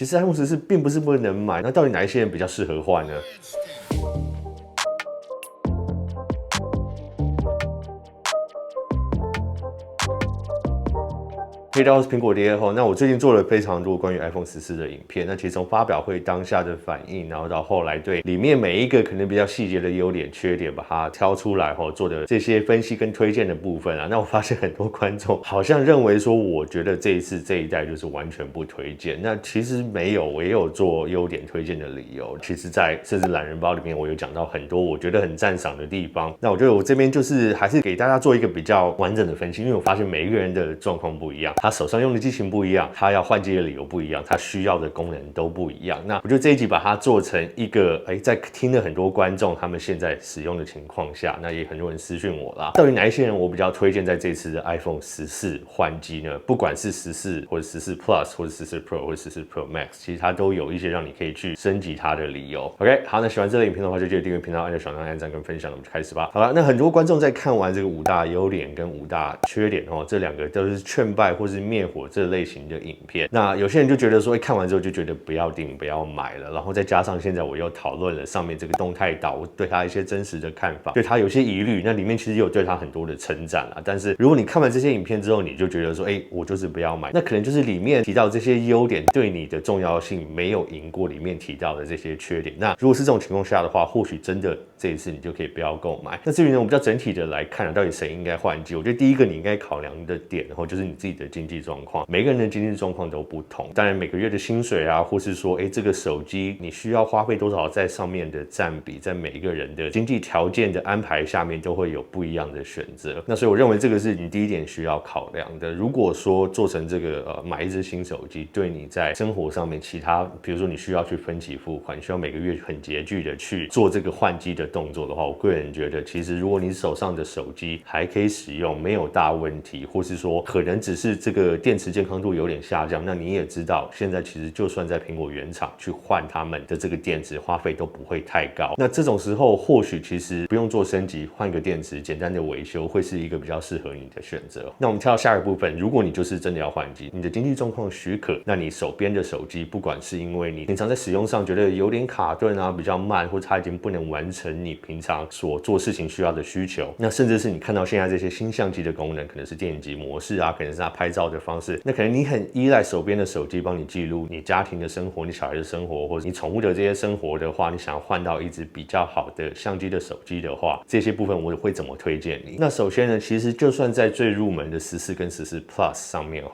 其实 iPhone 14并不是不能买，那到底哪一些人比较适合换呢？黑刀是苹果爹后，那我最近做了非常多关于 iPhone 14的影片。那其实从发表会当下的反应，然后到后来对里面每一个可能比较细节的优点、缺点，把它挑出来后做的这些分析跟推荐的部分啊，那我发现很多观众好像认为说，我觉得这一次这一代就是完全不推荐。那其实没有，我也有做优点推荐的理由。其实，在甚至懒人包里面，我有讲到很多我觉得很赞赏的地方。那我觉得我这边就是还是给大家做一个比较完整的分析，因为我发现每一个人的状况不一样。他手上用的机型不一样，他要换机的理由不一样，他需要的功能都不一样。那我觉得这一集把它做成一个，在听了很多观众他们现在使用的情况下，那也很多人私讯我啦，到底哪一些人我比较推荐在这次的 iPhone 14换机呢？不管是14或者14 Plus 或者14 Pro 或者14 Pro Max， 其实它都有一些让你可以去升级它的理由。OK， 好，那喜欢这类影片的话，就记得订阅频道，按下小铃铛、按赞跟分享，我们就开始吧。好了，那很多观众在看完这个5大优点跟5大缺点哦，这两个都是劝败或是灭火这类型的影片。那有些人就觉得说，看完之后就觉得不要订、不要买了，然后再加上现在我又讨论了上面这个动态岛，我对它一些真实的看法，对它有些疑虑。那里面其实有对它很多的称赞啦，但是如果你看完这些影片之后，你就觉得说，我就是不要买，那可能就是里面提到这些优点对你的重要性没有赢过里面提到的这些缺点。那如果是这种情况下的话，或许真的这一次你就可以不要购买。那至于呢，我们比较整体的来看到底谁应该换机，我觉得第一个你应该考量的点，然后就是你自己的经济状况，每个人的经济状况都不同。当然每个月的薪水啊，或是说，这个手机你需要花费多少在上面的占比，在每一个人的经济条件的安排下面，都会有不一样的选择。那所以我认为这个是你第一点需要考量的。如果说做成这个买一只新手机，对你在生活上面其他，比如说你需要去分期付款，你需要每个月很拮据的去做这个换机的动作的话，我个人觉得，其实如果你手上的手机还可以使用，没有大问题，或是说可能只是这个电池健康度有点下降，那你也知道，现在其实就算在苹果原厂去换他们的这个电池，花费都不会太高。那这种时候，或许其实不用做升级，换个电池，简单的维修，会是一个比较适合你的选择。那我们跳到下一个部分，如果你就是真的要换机，你的经济状况许可，那你手边的手机，不管是因为你平常在使用上觉得有点卡顿啊，比较慢，或者它已经不能完成你平常所做事情需要的需求，那甚至是你看到现在这些新相机的功能，可能是电影级模式啊，可能是它拍照的方式，那可能你很依赖手边的手机帮你记录你家庭的生活、你小孩的生活，或者你宠物的这些生活的话，你想要换到一支比较好的相机的手机的话，这些部分我会怎么推荐你？那首先呢，其实就算在最入门的14跟14 Plus 上面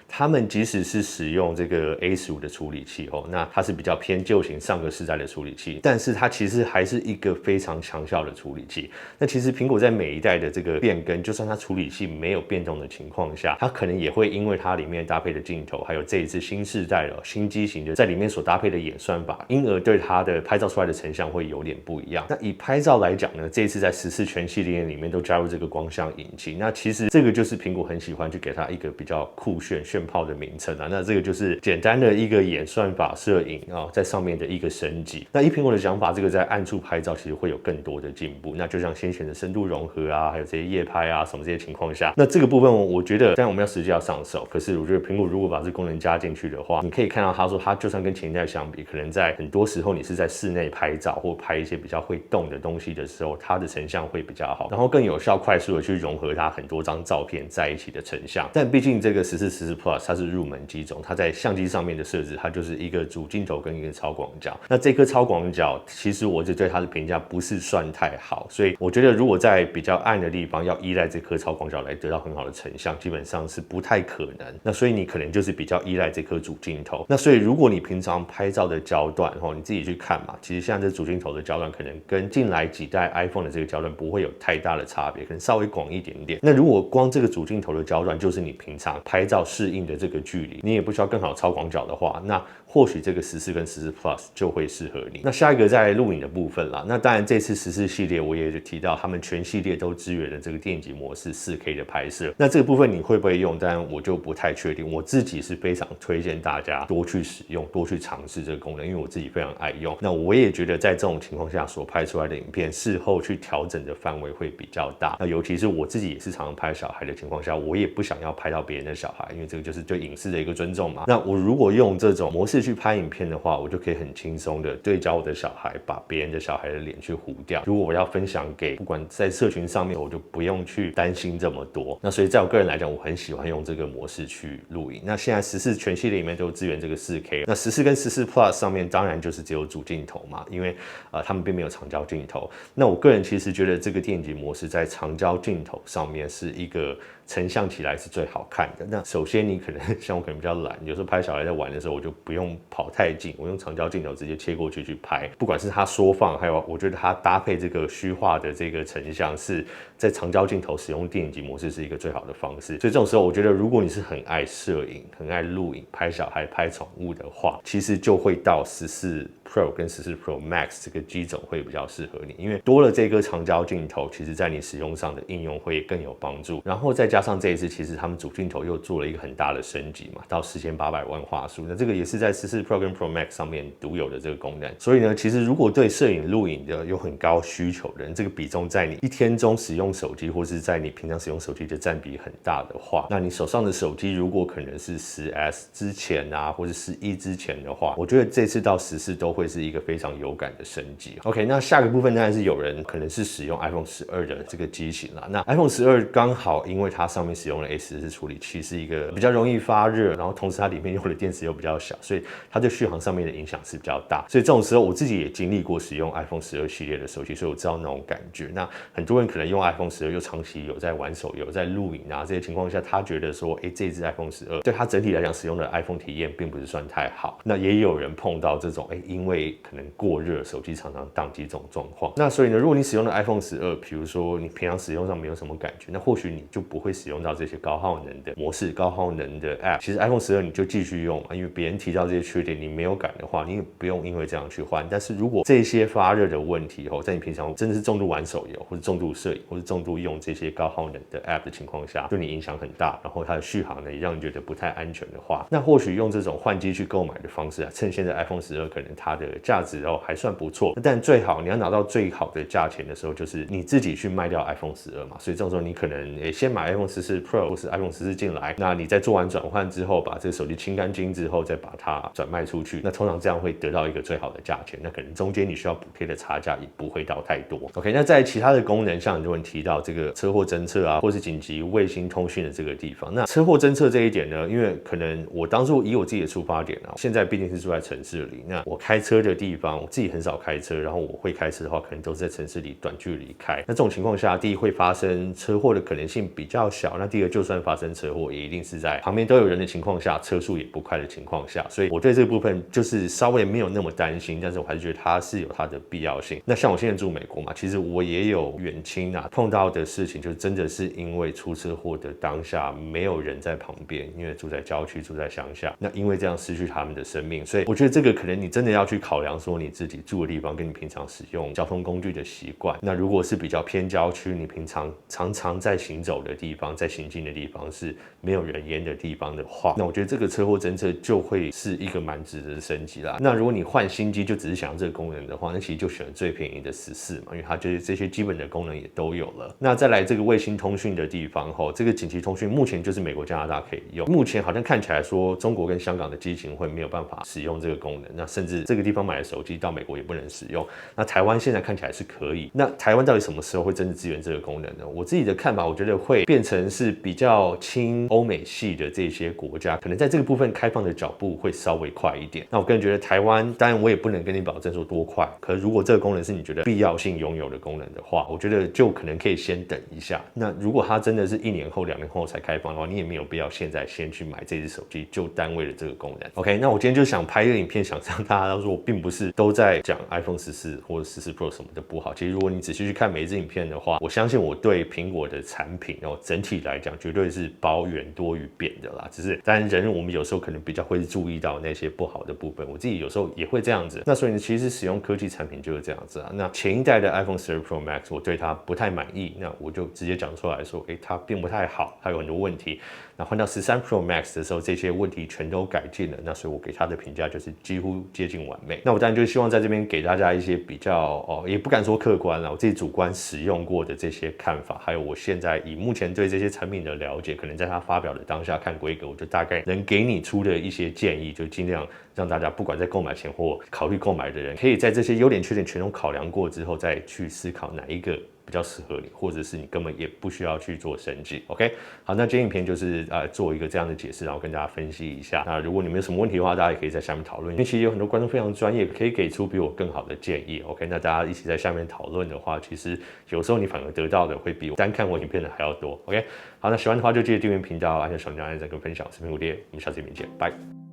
他们即使是使用这个 A15的处理器那它是比较偏旧型上个世代的处理器，但是它其实还是一个非常强效的处理器。那其实苹果在每一代的这个变更，就算它处理器没有变动的情况下，它可能也会因为它里面搭配的镜头，还有这一次新世代的新机型的在里面所搭配的演算法，因而对它的拍照出来的成像会有点不一样。那以拍照来讲呢，这一次在14全系列里面都加入这个光像引擎，那其实这个就是苹果很喜欢去给它一个比较酷炫炫炮的名称啊。那这个就是简单的一个演算法摄影在上面的一个升级。那以苹果的想法，这个在暗处拍照其实会有更多的进步。那就像先前的深度融合啊，还有这些夜拍啊什么这些情况下，那这个部分我觉得，当然我们要实际要上手，可是我觉得苹果如果把这功能加进去的话，你可以看到它说，它就算跟前一代相比，可能在很多时候你是在室内拍照或拍一些比较会动的东西的时候，它的成像会比较好，然后更有效快速的去融合它很多张照片在一起的成像。但毕竟这个14、14 Plus 它是入门机种，它在相机上面的设置，它就是一个主镜头跟一个超广角。那这颗超广角，其实我就对它的评价不是算太好，所以我觉得如果在比较暗的地方要依赖这颗超广角来得到很好的成像，基本上是不太可能。那所以你可能就是比较依赖这颗主镜头。那所以如果你平常拍照的焦段你自己去看嘛，其实现在这主镜头的焦段可能跟近来几代 iPhone 的这个焦段不会有太大的差别，可能稍微广一点点。那如果光这个主镜头的焦段就是你平常拍照适应的这个距离，你也不需要更好的超广角的话，那或许这个14跟14 Plus 就会适合你。那下一个在录影的部分啦，那当然这次14系列我也提到，他们全系列都支援了这个电影级模式 4K 的拍摄。那这个部分你会不会用？当然我就不太确定。我自己是非常推荐大家多去使用、多去尝试这个功能，因为我自己非常爱用。那我也觉得在这种情况下所拍出来的影片，事后去调整的范围会比较大。那尤其是我自己也是常常拍小孩的情况下，我也不想要拍到别人的小孩，因为这个就是对隐私的一个尊重嘛。那我如果用这种模式去拍影片的话，我就可以很轻松的对焦我的小孩，把别人的小孩的脸去糊掉。如果我要分享给不管在社群上面，我就不用去担心这么多。那所以在我个人来讲，我很喜欢用这个模式去录影。那现在14全系列里面都支援这个 4K， 那14跟14 Plus 上面当然就是只有主镜头嘛，因为他们并没有长焦镜头。那我个人其实觉得这个电影级模式在长焦镜头上面是一个成像起来是最好看的。那首先你可能像我可能比较懒，有时候拍小孩在玩的时候，我就不用跑太近，我用长焦镜头直接切过去拍。不管是它缩放，还有我觉得它搭配这个虚化的这个成像，是在长焦镜头使用电影级模式是一个最好的方式。所以这种时候，我觉得如果你是很爱摄影、很爱录影、拍小孩、拍宠物的话，其实就会到14 Pro 跟14 Pro Max 这个机种会比较适合你，因为多了这个长焦镜头，其实在你使用上的应用会更有帮助。然后再加上这一次，其实他们主镜头又做了一个很大的升级嘛，到4800万画素，那这个也是在14 Pro 跟 Pro Max 上面独有的这个功能。所以呢，其实如果对摄影、录影的有很高需求的人，这个比重在你一天中使用手机，或是在你平常使用手机的占比很大的话，那你手上的手机如果可能是10S 之前啊，或是11之前的话，我觉得这次到14都会是一个非常有感的升级。OK， 那下个部分当然是有人可能是使用 iPhone 12的这个机型啦。那 iPhone 12刚好因为它上面使用了 A14处理器，是一个比较容易发热，然后同时它里面用的电池又比较小，所以它对续航上面的影响是比较大。所以这种时候我自己也经历过使用 iPhone 12系列的手机，所以我知道那种感觉。那很多人可能用 iPhone 12又长期有在玩手游、在录影啊这些情况下，他觉得说，这支 iPhone 12对他整体来讲使用的 iPhone 体验并不是算太好。那也有人碰到这种，因为可能过热，手机常常宕机这种状况。那所以呢，如果你使用的 iPhone 12，比如说你平常使用上没有什么感觉，那或许你就不会使用到这些高耗能的模式、高耗能的 App。其实 iPhone 12你就继续用嘛，因为别人提到这些缺点你没有感的话，你也不用因为这样去换。但是如果这些发热的问题在你平常真的是重度玩手游，或者重度摄影，或者重度用这些高耗能的 App 的情况下，对你影响很大，然后它的续航呢也让你觉得不太安全的话，那或许用这种换机去购买的方式趁现在 iPhone 12可能它的价值还算不错，但最好你要拿到最好的价钱的时候，就是你自己去卖掉 iPhone 12嘛。所以这种时候你可能先买 iPhone 14 Pro 或是 iPhone 14进来，那你在做完转换之后，把这个手机清干净之后，再把它转卖出去，那通常这样会得到一个最好的价钱。那可能中间你需要补贴的差价也不会到太多。OK， 那在其他的功能，像很多人提到这个车祸侦测啊，或是紧急卫星通讯的这个地方，那车祸侦测这一点呢，因为可能我当初以我自己的出发点啊，现在毕竟是住在城市里，那我开车的地方，我自己很少开车，然后我会开车的话，可能都是在城市里短距离开。那这种情况下，第一会发生车祸的可能性比较小，那第二就算发生车祸，也一定是在旁边都有人的情况下，车速也不快的情况下，所以我对这个部分就是稍微没有那么担心，但是我还是觉得它是有它的必要性。那像我现在住美国嘛，其实我也有远亲啊，碰到的事情就真的是因为出车祸的当下没有人在旁边，因为住在郊区，住在乡下，那因为这样失去他们的生命，所以我觉得这个可能你真的要去考量说你自己住的地方跟你平常使用交通工具的习惯。那如果是比较偏郊区，你平常常常在行走的地方，在行进的地方是没有人烟的地方的话，那我觉得这个车祸侦测就会是一个蛮值得的升级啦。那如果你换新机就只是想要这个功能的话，那其实就选最便宜的14嘛，因为它就是这些基本的功能也都有了。那再来这个卫星通讯的地方这个紧急通讯目前就是美国、加拿大可以用，目前好像看起来说中国跟香港的机型会没有办法使用这个功能，那甚至这个地方买的手机到美国也不能使用。那台湾现在看起来是可以，那台湾到底什么时候会真的支援这个功能呢？我自己的看法，我觉得会变成是比较亲欧美系的这些国家，可能在这个部分开放的脚步会稍微快一点。那我个人觉得台湾，当然我也不能跟你保证说多快，可是如果这个功能是你觉得必要性拥有的功能的话，我觉得就可能可以先等一下。那如果它真的是1年后、2年后才开放的话，你也没有必要现在先去买这只手机，就单为了这个功能。OK， 那我今天就想拍一个影片，想让大家说说，并不是都在讲 iPhone 14或者14 Pro 什么的不好。其实如果你仔细去看每一支影片的话，我相信我对苹果的产品整体来讲绝对是褒远多于贬的啦。只是当然人我们有时候可能比较会注意到那些不好的部分，我自己有时候也会这样子。那所以呢，其实使用科技产品就是这样子啊。那前一代的 iPhone 12 Pro Max 我对它不太满意，那我就直接讲出来说，它并不太好，它有很多问题。那换到13 Pro Max 的时候，这些问题全都改进了，那所以我给它的评价就是几乎接近完美。那我当然就希望在这边给大家一些比较也不敢说客观啦，我自己主观使用过的这些看法，还有我现在以目前对这些产品的了解，可能在它发表的当下看规格，我就大概能给你出的一些建议，就尽量让大家不管在购买前或考虑购买的人，可以在这些优点缺点全都考量过之后，再去思考哪一个比较适合你，或者是你根本也不需要去做升级。OK， 好，那今天影片就是做一个这样的解释，然后跟大家分析一下。那如果你们有什么问题的话，大家也可以在下面讨论，因为其实有很多观众非常专业，可以给出比我更好的建议。OK， 那大家一起在下面讨论的话，其实有时候你反而得到的会比单看我影片的还要多。OK， 好，那喜欢的话就记得订阅频道，按下小铃铛、按赞跟分享。我是苹果爹，我们下次影片见，拜。